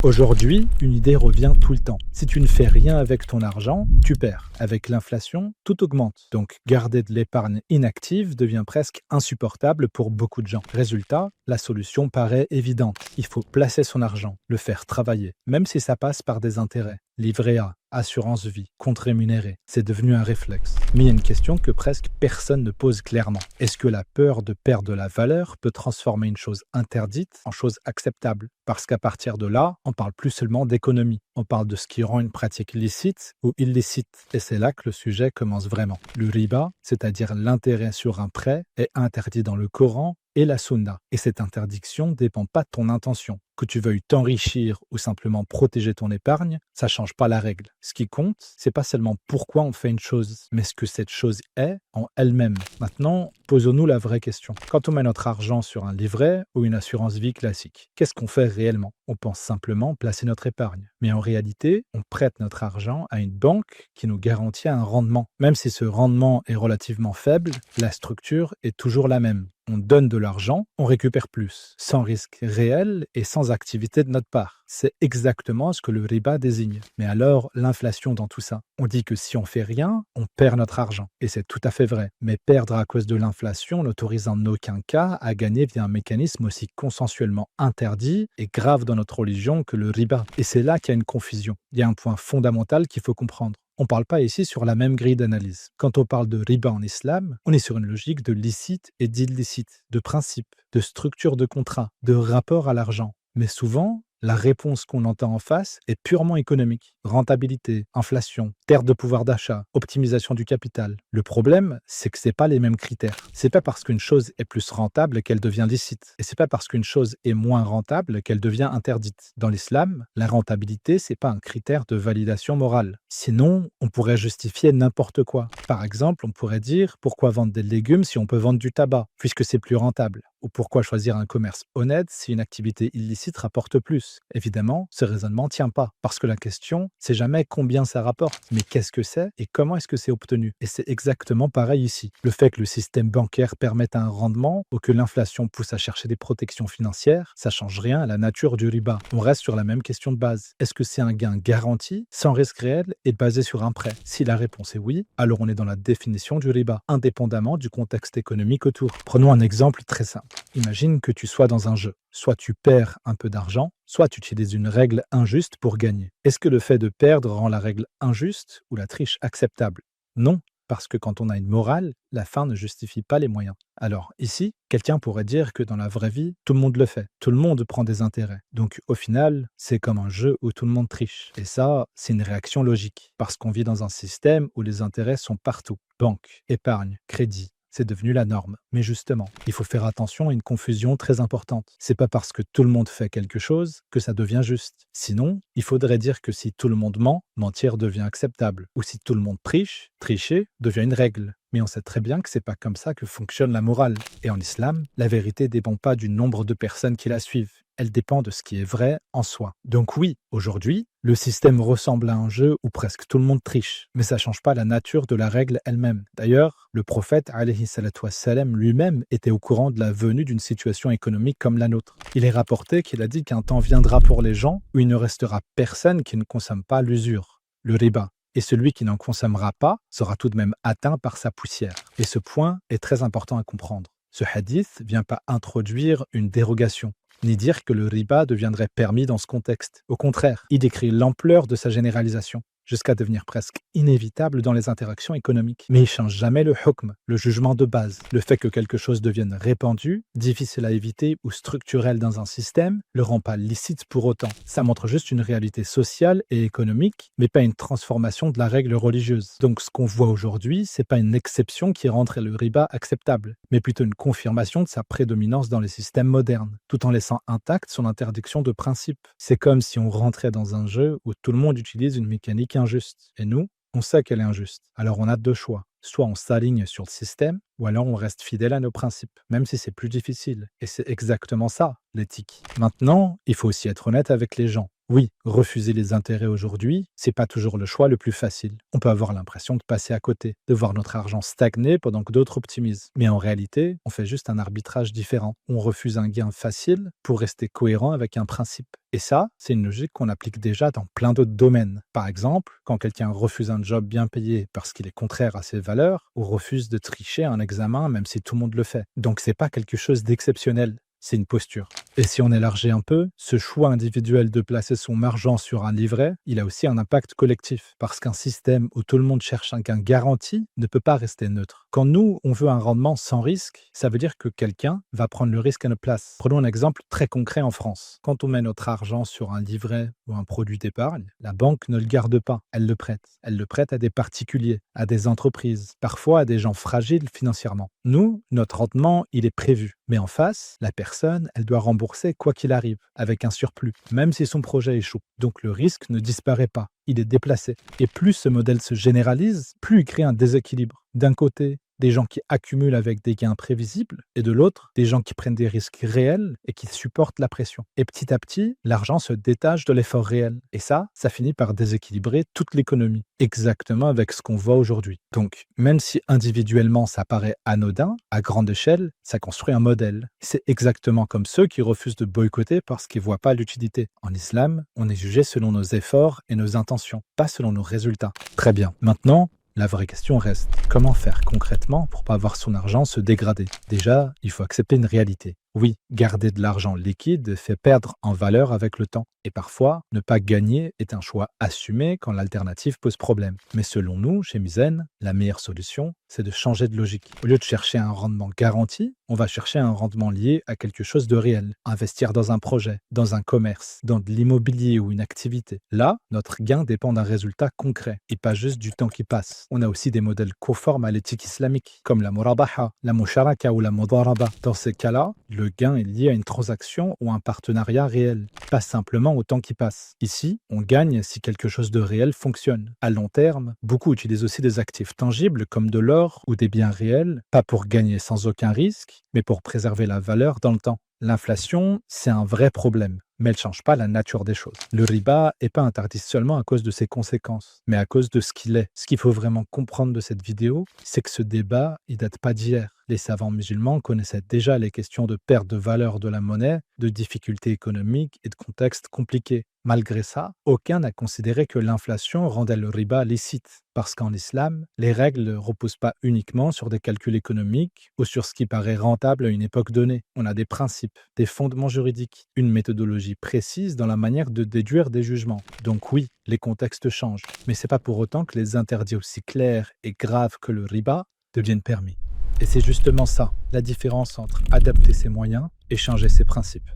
Aujourd'hui, une idée revient tout le temps. Si tu ne fais rien avec ton argent, tu perds. Avec l'inflation, tout augmente. Donc, garder de l'épargne inactive devient presque insupportable pour beaucoup de gens. Résultat, la solution paraît évidente. Il faut placer son argent, le faire travailler, même si ça passe par des intérêts. Livret A, assurance vie, compte rémunéré, c'est devenu un réflexe. Mais il y a une question que presque personne ne pose clairement. Est-ce que la peur de perdre de la valeur peut transformer une chose interdite en chose acceptable? Parce qu'à partir de là, on parle plus seulement d'économie. On parle de ce qui rend une pratique licite ou illicite. Et c'est là que le sujet commence vraiment. Le riba, c'est-à-dire l'intérêt sur un prêt, est interdit dans le Coran et la Sunna. Et cette interdiction ne dépend pas de ton intention. Que tu veuilles t'enrichir ou simplement protéger ton épargne, ça ne change pas la règle. Ce qui compte, c'est pas seulement pourquoi on fait une chose, mais ce que cette chose est en elle-même. Maintenant, posons-nous la vraie question. Quand on met notre argent sur un livret ou une assurance vie classique, qu'est-ce qu'on fait réellement? On pense simplement placer notre épargne. Mais en réalité, on prête notre argent à une banque qui nous garantit un rendement. Même si ce rendement est relativement faible, la structure est toujours la même. On donne de l'argent, on récupère plus, sans risque réel et sans activité de notre part. C'est exactement ce que le riba désigne. Mais alors, l'inflation dans tout ça? On dit que si on fait rien, on perd notre argent. Et c'est tout à fait vrai. Mais perdre à cause de l'inflation n'autorise en aucun cas à gagner via un mécanisme aussi consensuellement interdit et grave dans notre religion que le riba. Et c'est là qu'il y a une confusion. Il y a un point fondamental qu'il faut comprendre. On ne parle pas ici sur la même grille d'analyse. Quand on parle de riba en islam, on est sur une logique de licite et d'illicite, de principe, de structure de contrat, de rapport à l'argent. Mais souvent, la réponse qu'on entend en face est purement économique. Rentabilité, inflation, perte de pouvoir d'achat, optimisation du capital. Le problème, c'est que ce n'est pas les mêmes critères. C'est pas parce qu'une chose est plus rentable qu'elle devient licite. Et c'est pas parce qu'une chose est moins rentable qu'elle devient interdite. Dans l'islam, la rentabilité, c'est pas un critère de validation morale. Sinon, on pourrait justifier n'importe quoi. Par exemple, on pourrait dire pourquoi vendre des légumes si on peut vendre du tabac, puisque c'est plus rentable. Ou pourquoi choisir un commerce honnête si une activité illicite rapporte plus? Évidemment, ce raisonnement ne tient pas, parce que la question, c'est jamais combien ça rapporte, mais qu'est-ce que c'est et comment est-ce que c'est obtenu? Et c'est exactement pareil ici. Le fait que le système bancaire permette un rendement ou que l'inflation pousse à chercher des protections financières, ça change rien à la nature du riba. On reste sur la même question de base. Est-ce que c'est un gain garanti, sans risque réel et basé sur un prêt? Si la réponse est oui, alors on est dans la définition du riba, indépendamment du contexte économique autour. Prenons un exemple très simple. Imagine que tu sois dans un jeu. Soit tu perds un peu d'argent, soit tu utilises une règle injuste pour gagner. Est-ce que le fait de perdre rend la règle injuste ou la triche acceptable? Non, parce que quand on a une morale, la fin ne justifie pas les moyens. Alors ici, quelqu'un pourrait dire que dans la vraie vie, tout le monde le fait. Tout le monde prend des intérêts. Donc au final, c'est comme un jeu où tout le monde triche. Et ça, c'est une réaction logique, parce qu'on vit dans un système où les intérêts sont partout. Banque, épargne, crédit. C'est devenu la norme. Mais justement, il faut faire attention à une confusion très importante. C'est pas parce que tout le monde fait quelque chose que ça devient juste. Sinon, il faudrait dire que si tout le monde ment, mentir devient acceptable. Ou si tout le monde triche, tricher devient une règle. Mais on sait très bien que c'est pas comme ça que fonctionne la morale. Et en islam, la vérité ne dépend pas du nombre de personnes qui la suivent. Elle dépend de ce qui est vrai en soi. Donc oui, aujourd'hui, le système ressemble à un jeu où presque tout le monde triche, mais ça ne change pas la nature de la règle elle-même. D'ailleurs, le prophète alayhi salatu wassalam lui-même était au courant de la venue d'une situation économique comme la nôtre. Il est rapporté qu'il a dit qu'un temps viendra pour les gens où il ne restera personne qui ne consomme pas l'usure, le riba. Et celui qui n'en consommera pas sera tout de même atteint par sa poussière. Et ce point est très important à comprendre. Ce hadith vient pas introduire une dérogation, ni dire que le riba deviendrait permis dans ce contexte. Au contraire, il décrit l'ampleur de sa généralisation, jusqu'à devenir presque inévitable dans les interactions économiques. Mais il ne change jamais le hukm, le jugement de base. Le fait que quelque chose devienne répandu, difficile à éviter ou structurel dans un système, le rend pas licite pour autant. Ça montre juste une réalité sociale et économique, mais pas une transformation de la règle religieuse. Donc ce qu'on voit aujourd'hui, c'est pas une exception qui rendrait le riba acceptable, mais plutôt une confirmation de sa prédominance dans les systèmes modernes, tout en laissant intacte son interdiction de principe. C'est comme si on rentrait dans un jeu où tout le monde utilise une mécanique injuste. Et nous, on sait qu'elle est injuste. Alors on a deux choix. Soit on s'aligne sur le système, ou alors on reste fidèle à nos principes, même si c'est plus difficile. Et c'est exactement ça, l'éthique. Maintenant, il faut aussi être honnête avec les gens. Oui, refuser les intérêts aujourd'hui, c'est pas toujours le choix le plus facile. On peut avoir l'impression de passer à côté, de voir notre argent stagner pendant que d'autres optimisent. Mais en réalité, on fait juste un arbitrage différent. On refuse un gain facile pour rester cohérent avec un principe. Et ça, c'est une logique qu'on applique déjà dans plein d'autres domaines. Par exemple, quand quelqu'un refuse un job bien payé parce qu'il est contraire à ses valeurs, ou refuse de tricher un examen même si tout le monde le fait. Donc c'est pas quelque chose d'exceptionnel. C'est une posture. Et si on élargit un peu, ce choix individuel de placer son argent sur un livret, il a aussi un impact collectif. Parce qu'un système où tout le monde cherche un gain garanti ne peut pas rester neutre. Quand nous, on veut un rendement sans risque, ça veut dire que quelqu'un va prendre le risque à notre place. Prenons un exemple très concret en France. Quand on met notre argent sur un livret ou un produit d'épargne, la banque ne le garde pas, elle le prête. Elle le prête à des particuliers, à des entreprises, parfois à des gens fragiles financièrement. Nous, notre rendement, il est prévu. Mais en face, la personne, elle doit rembourser quoi qu'il arrive, avec un surplus, même si son projet échoue. Donc le risque ne disparaît pas, il est déplacé. Et plus ce modèle se généralise, plus il crée un déséquilibre. D'un côté, des gens qui accumulent avec des gains prévisibles, et de l'autre, des gens qui prennent des risques réels et qui supportent la pression. Et petit à petit, l'argent se détache de l'effort réel. Et ça finit par déséquilibrer toute l'économie, exactement avec ce qu'on voit aujourd'hui. Donc, même si individuellement ça paraît anodin, à grande échelle, ça construit un modèle. C'est exactement comme ceux qui refusent de boycotter parce qu'ils ne voient pas l'utilité. En islam, on est jugé selon nos efforts et nos intentions, pas selon nos résultats. Très bien. Maintenant, la vraie question reste, comment faire concrètement pour pas voir son argent se dégrader? Déjà, il faut accepter une réalité. Oui, garder de l'argent liquide fait perdre en valeur avec le temps. Et parfois, ne pas gagner est un choix assumé quand l'alternative pose problème. Mais selon nous, chez Mizen, la meilleure solution, c'est de changer de logique. Au lieu de chercher un rendement garanti, on va chercher un rendement lié à quelque chose de réel. Investir dans un projet, dans un commerce, dans de l'immobilier ou une activité. Là, notre gain dépend d'un résultat concret et pas juste du temps qui passe. On a aussi des modèles conformes à l'éthique islamique, comme la murabaha, la musharaka ou la mudaraba. Dans ces cas-là, le gain est lié à une transaction ou un partenariat réel, pas simplement au temps qui passe. Ici, on gagne si quelque chose de réel fonctionne. À long terme, beaucoup utilisent aussi des actifs tangibles comme de l'or ou des biens réels, pas pour gagner sans aucun risque, mais pour préserver la valeur dans le temps. L'inflation, c'est un vrai problème, mais elle ne change pas la nature des choses. Le riba n'est pas interdit seulement à cause de ses conséquences, mais à cause de ce qu'il est. Ce qu'il faut vraiment comprendre de cette vidéo, c'est que ce débat, il date pas d'hier. Les savants musulmans connaissaient déjà les questions de perte de valeur de la monnaie, de difficultés économiques et de contextes compliqués. Malgré ça, aucun n'a considéré que l'inflation rendait le riba licite, parce qu'en islam, les règles ne reposent pas uniquement sur des calculs économiques ou sur ce qui paraît rentable à une époque donnée. On a des principes, des fondements juridiques, une méthodologie précise dans la manière de déduire des jugements. Donc oui, les contextes changent, mais c'est pas pour autant que les interdits aussi clairs et graves que le riba deviennent permis. Et c'est justement ça, la différence entre adapter ses moyens et changer ses principes.